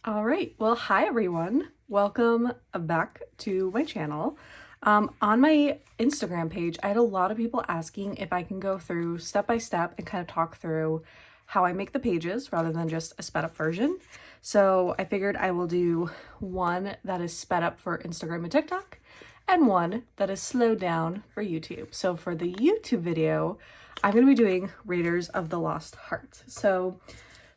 All right, well, hi everyone. Welcome back to my channel. On my Instagram page, I had a lot of people asking if I can go through step by step and kind of talk through how I make the pages rather than just a sped up version. So I figured I will do one that is sped up for Instagram and TikTok and one that is slowed down for YouTube. So for the YouTube video, I'm going to be doing Raiders of the Lost Heart. So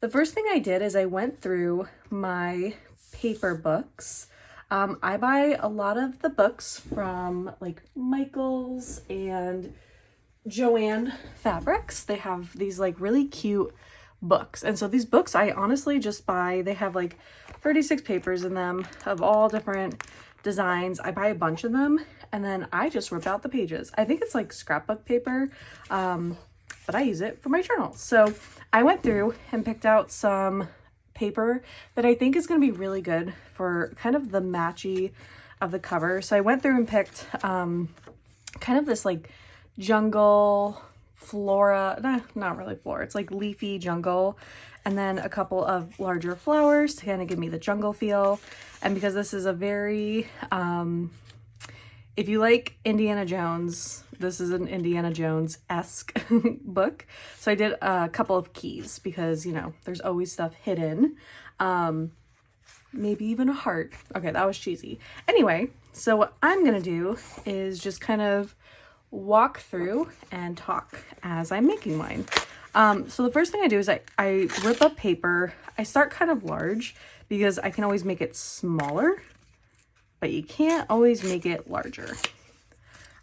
the first thing I did is I went through my paper books. I buy a lot of the books from like Michael's and Joanne Fabrics. They have these like really cute books. And so these books I honestly just buy. They have like 36 papers in them of all different designs. I buy a bunch of them and then I just rip out the pages. I think it's like scrapbook paper. But I use it for my journals. So I went through and picked out some paper that I think is going to be really good for kind of the matchy of the cover. So I went through and picked kind of this like jungle flora, not really flora, it's like leafy jungle, and then a couple of larger flowers to kind of give me the jungle feel. And because this is a very, if you like Indiana Jones, this is an Indiana Jones-esque book. So I did a couple of keys because, you know, there's always stuff hidden. Maybe even a heart. Okay, that was cheesy. Anyway, so what I'm gonna do is just kind of walk through and talk as I'm making mine. So the first thing I do is I rip up paper. I start kind of large because I can always make it smaller, but you can't always make it larger.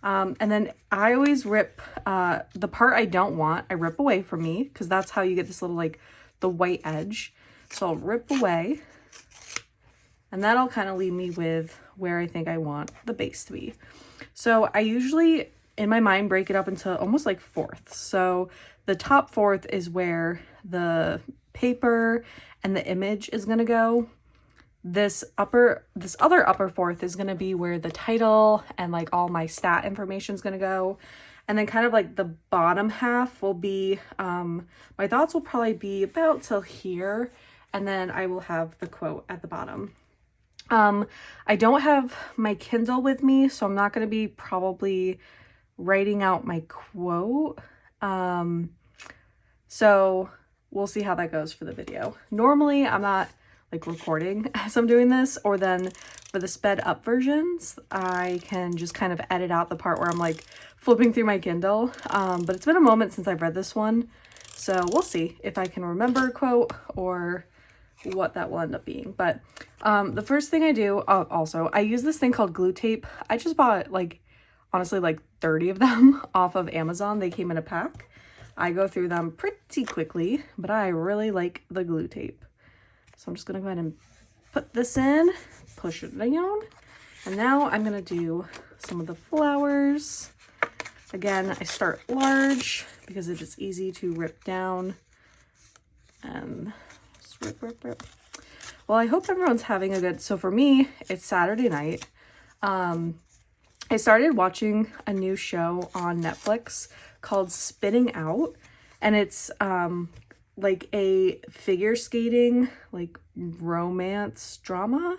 And then I always rip the part I don't want, I rip away from me because that's how you get this little like the white edge. So I'll rip away and that'll kind of leave me with where I think I want the base to be. So I usually in my mind break it up into almost like fourths. So the top fourth is where the paper and the image is going to go. This other upper fourth is going to be where the title and like all my stat information is going to go. And then kind of like the bottom half will be, my thoughts will probably be about till here. And then I will have the quote at the bottom. I don't have my Kindle with me, so I'm not going to be probably writing out my quote. So we'll see how that goes for the video. Normally I'm not like recording as I'm doing this, or then for the sped up versions I can just kind of edit out the part where I'm like flipping through my Kindle. But it's been a moment since I've read this one, so we'll see if I can remember a quote or what that will end up being. But the first thing I do, also I use this thing called glue tape. I just bought like honestly like 30 of them off of Amazon. They came in a pack. I go through them pretty quickly, but I really like the glue tape. So I'm just going to go ahead and put this in, push it down, and now I'm going to do some of the flowers. Again, I start large because it is easy to rip down and just rip. Well, I hope everyone's having a good, so for me, it's Saturday night. I started watching a new show on Netflix called Spinning Out, and it's like a figure skating like romance drama,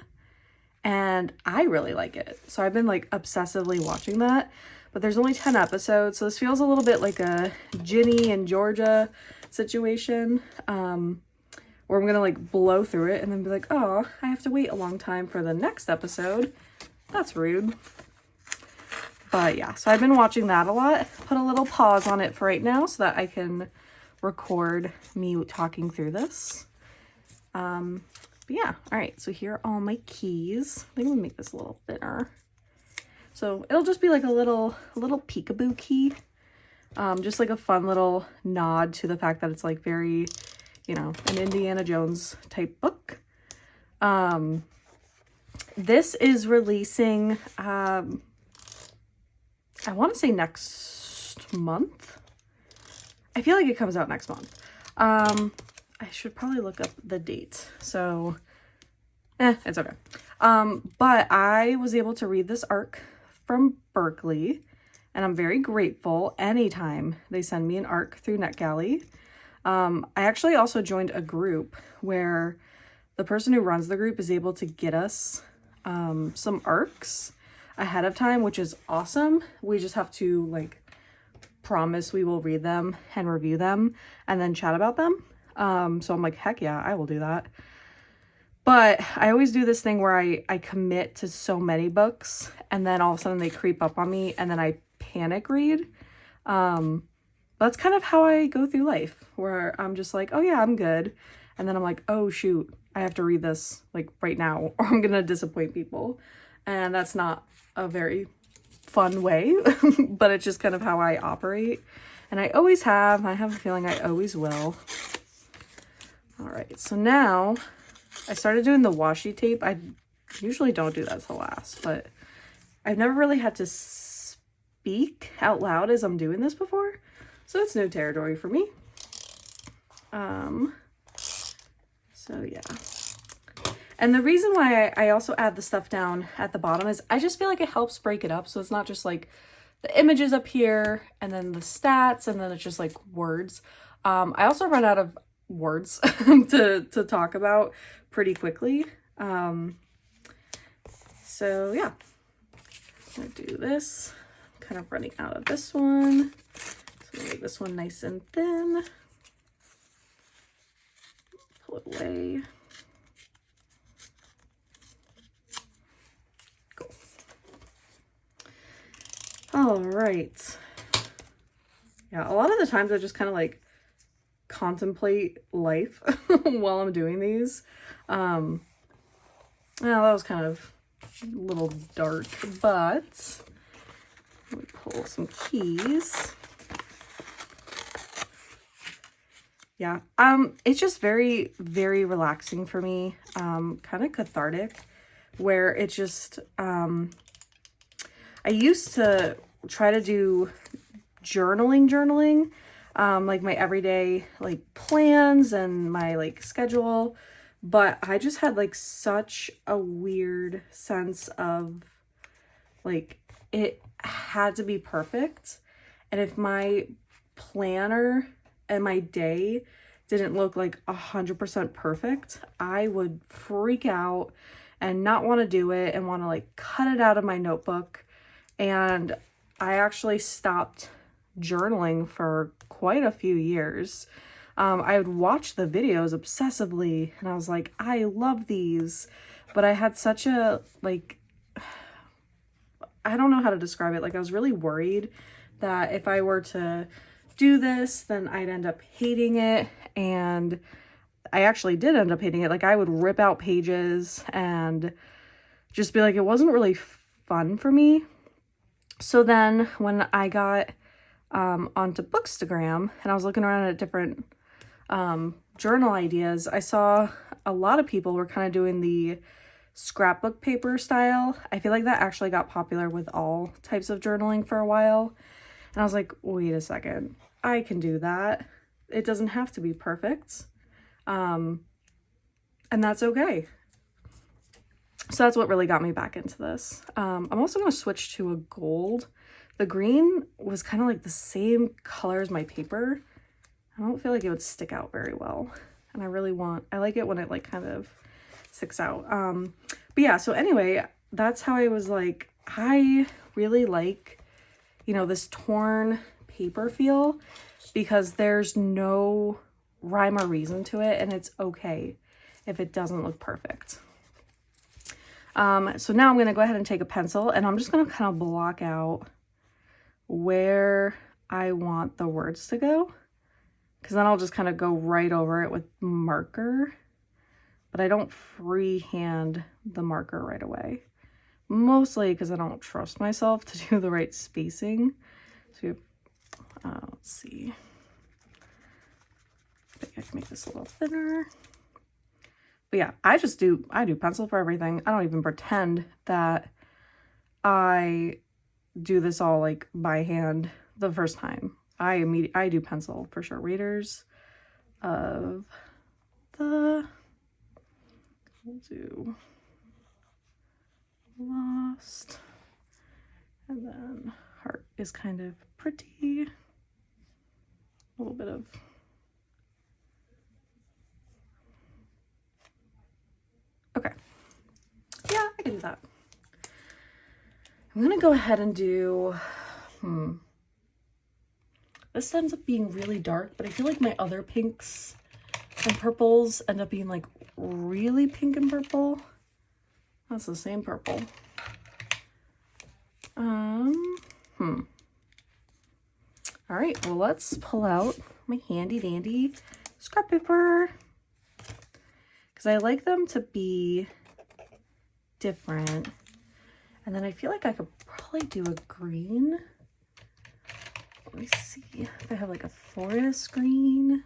and I really like it. So I've been like obsessively watching that, but there's only 10 episodes, so this feels a little bit like a Ginny and Georgia situation, where I'm gonna like blow through it and then be like, oh, I have to wait a long time for the next episode. That's rude. But yeah, so I've been watching that a lot. Put a little pause on it for right now so that I can record me talking through this. But yeah, all right, so here are all my keys. I think I'm gonna make this a little thinner. So it'll just be like a little peekaboo key. Just like a fun little nod to the fact that it's like very, you know, an Indiana Jones type book. This is releasing, I want to say next month. I feel like it comes out next month. I should probably look up the date. So, it's okay. But I was able to read this arc from Berkley, and I'm very grateful anytime they send me an arc through NetGalley. I actually also joined a group where the person who runs the group is able to get us some arcs ahead of time, which is awesome. We just have to like promise we will read them and review them and then chat about them. So I'm like, heck yeah, I will do that. But I always do this thing where I commit to so many books and then all of a sudden they creep up on me and then I panic read. That's kind of how I go through life, where I'm just like, oh yeah, I'm good. And then I'm like, oh shoot, I have to read this like right now or I'm gonna disappoint people. And that's not a very fun way, but it's just kind of how I operate. And I always have. I have a feeling I always will. All right, so now I started doing the washi tape. I usually don't do that till last, but I've never really had to speak out loud as I'm doing this before. So it's new territory for me. So yeah. And the reason why I also add the stuff down at the bottom is I just feel like it helps break it up. So it's not just like the images up here and then the stats and then it's just like words. I also run out of words to talk about pretty quickly. So yeah, I'm gonna do this. I'm kind of running out of this one. So I'm gonna make this one nice and thin. Pull it away. Cool. All right. Yeah, a lot of the times I just kind of like contemplate life while I'm doing these. Well, that was kind of a little dark, but let me pull some keys. Yeah, it's just very, very relaxing for me, kind of cathartic, where it's just, I used to try to do journaling, like my everyday like plans and my like schedule, but I just had like such a weird sense of like it had to be perfect, and if my planner and my day didn't look like 100% perfect, I would freak out and not want to do it and want to like cut it out of my notebook. And I actually stopped journaling for quite a few years. I would watch the videos obsessively and I was like, I love these, but I had such a like, I don't know how to describe it. Like I was really worried that if I were to do this, then I'd end up hating it. And I actually did end up hating it. Like I would rip out pages and just be like, it wasn't really fun for me. So then when I got onto Bookstagram and I was looking around at different journal ideas, I saw a lot of people were kind of doing the scrapbook paper style. I feel like that actually got popular with all types of journaling for a while. And I was like, wait a second, I can do that. It doesn't have to be perfect. And that's okay. So that's what really got me back into this. I'm also going to switch to a gold. The green was kind of like the same color as my paper. I don't feel like it would stick out very well. And I like it when it like kind of sticks out. But yeah, so anyway, that's how I was like, I really like, you know, this torn paper feel because there's no rhyme or reason to it and it's okay if it doesn't look perfect. So now I'm going to go ahead and take a pencil and I'm just going to kind of block out where I want the words to go, because then I'll just kind of go right over it with marker, but I don't freehand the marker right away, mostly because I don't trust myself to do the right spacing. So let's see, I think I can make this a little thinner. But yeah, I do pencil for everything. I don't even pretend that I do this all like by hand the first time. I do pencil for sure. Readers of the, we'll do Lost, and then Heart is kind of pretty. A little bit of can do that. I'm gonna go ahead and do, this ends up being really dark, but I feel like my other pinks and purples end up being like really pink and purple. That's the same purple. All right, well, let's pull out my handy dandy scrap paper because I like them to be different. And then I feel like I could probably do a green. Let me see if I have like a forest green.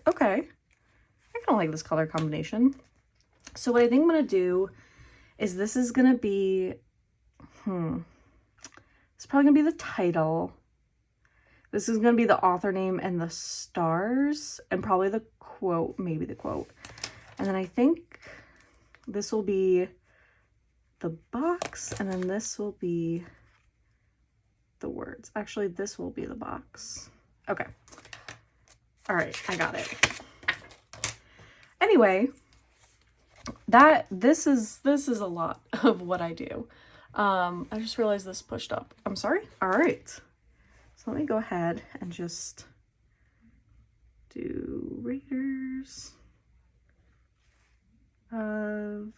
Okay, I kind of like this color combination. So what I think I'm gonna do is this is gonna be, it's probably gonna be the title. This is gonna be the author name and the stars and probably the quote, maybe the quote. And then I think this will be the box, and then this will be the words. Actually, this will be the box. Okay. All right, I got it. Anyway, this is a lot of what I do. I just realized this pushed up. I'm sorry. All right. So let me go ahead and just do Raiders of...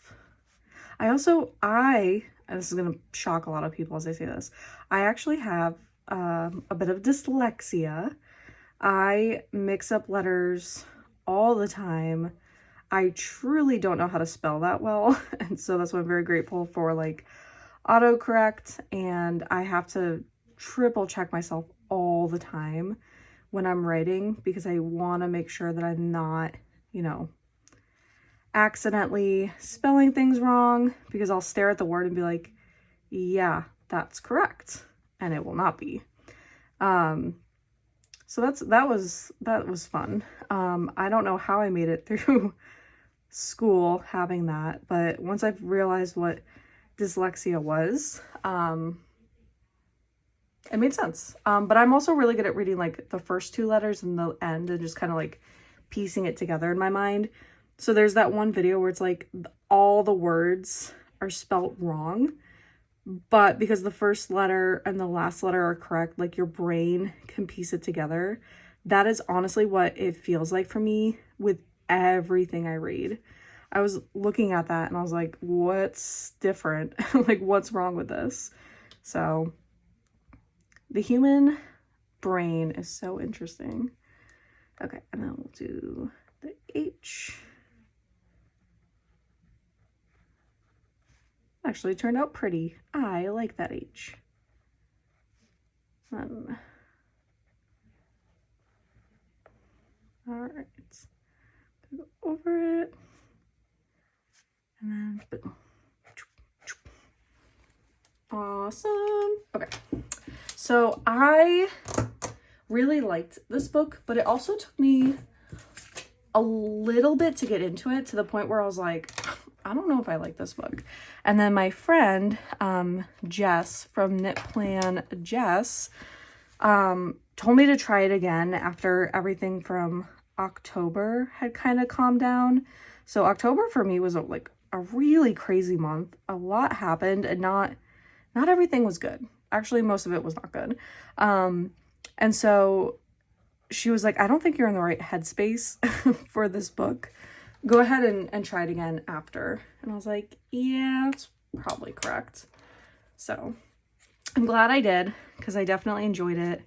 and this is going to shock a lot of people as I say this, I actually have a bit of dyslexia. I mix up letters all the time. I truly don't know how to spell that well. And so that's why I'm very grateful for like autocorrect. And I have to triple check myself all the time when I'm writing because I want to make sure that I'm not, you know, accidentally spelling things wrong, because I'll stare at the word and be like, yeah, that's correct. And it will not be. So that was fun. I don't know how I made it through school having that, but once I've realized what dyslexia was, it made sense. But I'm also really good at reading like the first two letters and the end and just kind of like piecing it together in my mind. So there's that one video where it's like all the words are spelt wrong, but because the first letter and the last letter are correct, like your brain can piece it together. That is honestly what it feels like for me with everything I read. I was looking at that and I was like, what's different? Like, what's wrong with this? So the human brain is so interesting. Okay, and then we'll do the H. Actually turned out pretty. I like that H. All right, go over it, and then boom. Awesome. Okay, so I really liked this book, but it also took me a little bit to get into it, to the point where I was like, I don't know if I like this book. And then my friend, Jess from Knit Plan Jess, told me to try it again after everything from October had kind of calmed down. So October for me was like a really crazy month. A lot happened and not everything was good. Actually, most of it was not good. And so she was like, I don't think you're in the right headspace for this book. Go ahead and try it again after. And I was like, yeah, that's probably correct. So I'm glad I did, because I definitely enjoyed it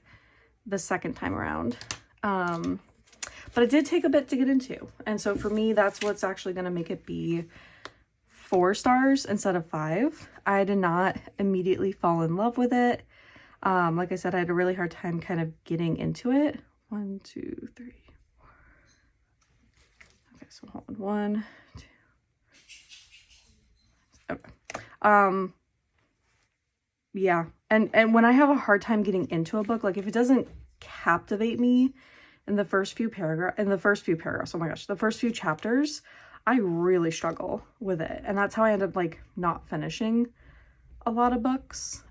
the second time around. But it did take a bit to get into. And so for me, that's what's actually going to make it be 4 stars instead of 5. I did not immediately fall in love with it. Like I said, I had a really hard time kind of getting into it. 1, 2, 3, 4. Okay, so hold on. 1, 2. Okay. Yeah. And when I have a hard time getting into a book, like if it doesn't captivate me in the first few paragraphs, oh my gosh, the first few chapters, I really struggle with it. And that's how I end up like not finishing a lot of books.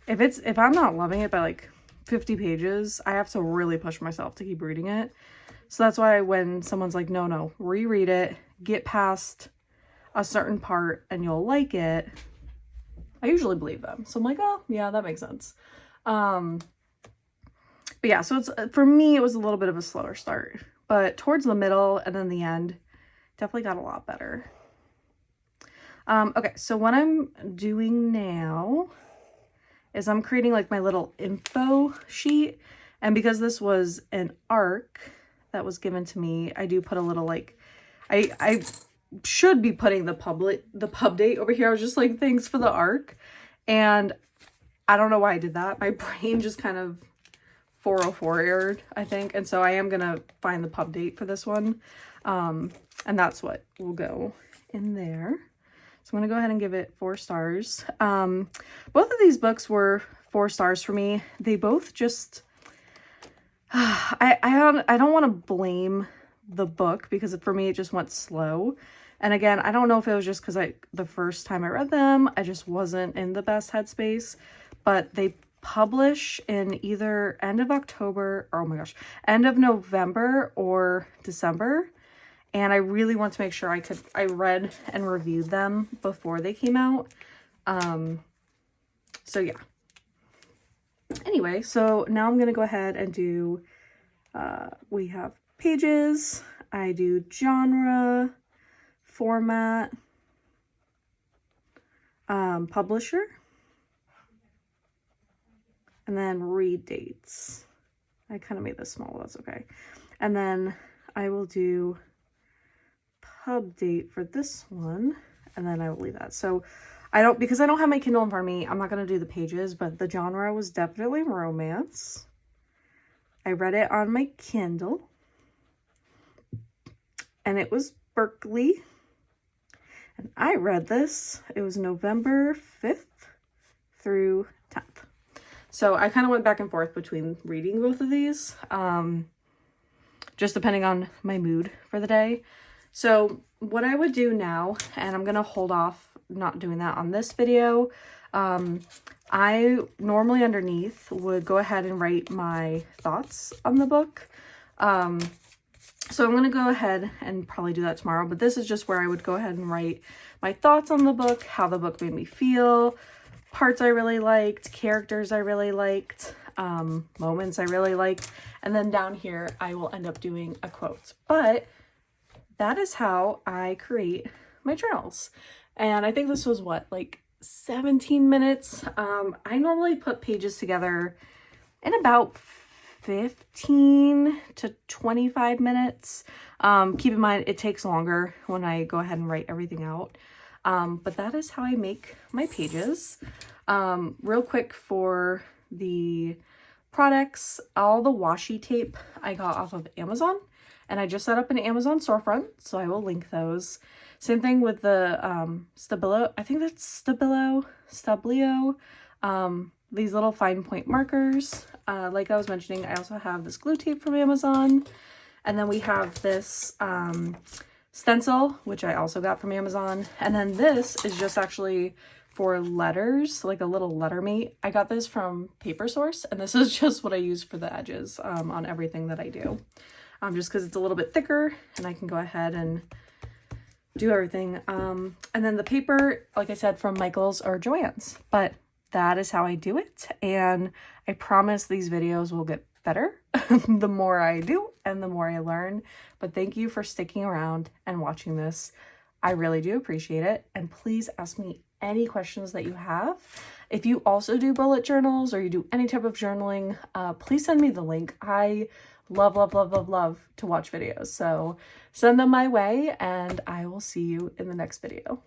If I'm not loving it by like 50 pages, I have to really push myself to keep reading it. So that's why when someone's like, no, reread it, get past a certain part and you'll like it, I usually believe them. So I'm like, oh yeah, that makes sense. But yeah, so it's, for me, it was a little bit of a slower start, but towards the middle and then the end, definitely got a lot better. Okay, so what I'm doing now is I'm creating like my little info sheet. And because this was an ARC that was given to me, I do put a little like, I should be putting the pub date over here. I was just like, thanks for the ARC. And I don't know why I did that. My brain just kind of 404'd, I think. And so I am going to find the pub date for this one. And that's what will go in there. So I'm going to go ahead and give it 4 stars. Both of these books were 4 stars for me. They both just, I don't want to blame the book because for me, it just went slow. And again, I don't know if it was just because the first time I read them, I just wasn't in the best headspace, but they publish in either end of October, or oh my gosh, end of November or December. And I really want to make sure I read and reviewed them before they came out. So yeah. Anyway, so now I'm going to go ahead and do, we have pages, I do genre, format, publisher, and then read dates. I kind of made this small, that's okay. And then I will do pub date for this one, and then I will leave that. So because I don't have my Kindle in front of me, I'm not going to do the pages, but the genre was definitely romance. I read it on my Kindle, and it was Berkley. And I read this, it was November 5th through 10th. So I kind of went back and forth between reading both of these, just depending on my mood for the day. So what I would do now, and I'm going to hold off not doing that on this video, I normally underneath would go ahead and write my thoughts on the book. So I'm going to go ahead and probably do that tomorrow, but this is just where I would go ahead and write my thoughts on the book, how the book made me feel, parts I really liked, characters I really liked, moments I really liked, and then down here I will end up doing a quote. But that is how I create my journals. And I think this was what, like 17 minutes. I normally put pages together in about 15 to 25 minutes. Keep in mind, it takes longer when I go ahead and write everything out. But that is how I make my pages. Real quick for the products, all the washi tape I got off of Amazon, and I just set up an Amazon storefront, so I will link those. Same thing with the Stabilo, I think that's Stablio, these little fine point markers. Like I was mentioning, I also have this glue tape from Amazon, and then we have this stencil, which I also got from Amazon, and then this is just actually for letters, like a little letter mate. I got this from Paper Source, and this is just what I use for the edges on everything that I do. Just because it's a little bit thicker and I can go ahead and do everything. And then the paper, like I said, from Michael's or Joann's. But that is how I do it. And I promise these videos will get better the more I do and the more I learn. But thank you for sticking around and watching this. I really do appreciate it. And please ask me any questions that you have. If you also do bullet journals or you do any type of journaling, please send me the link. I love to watch videos. So send them my way and I will see you in the next video.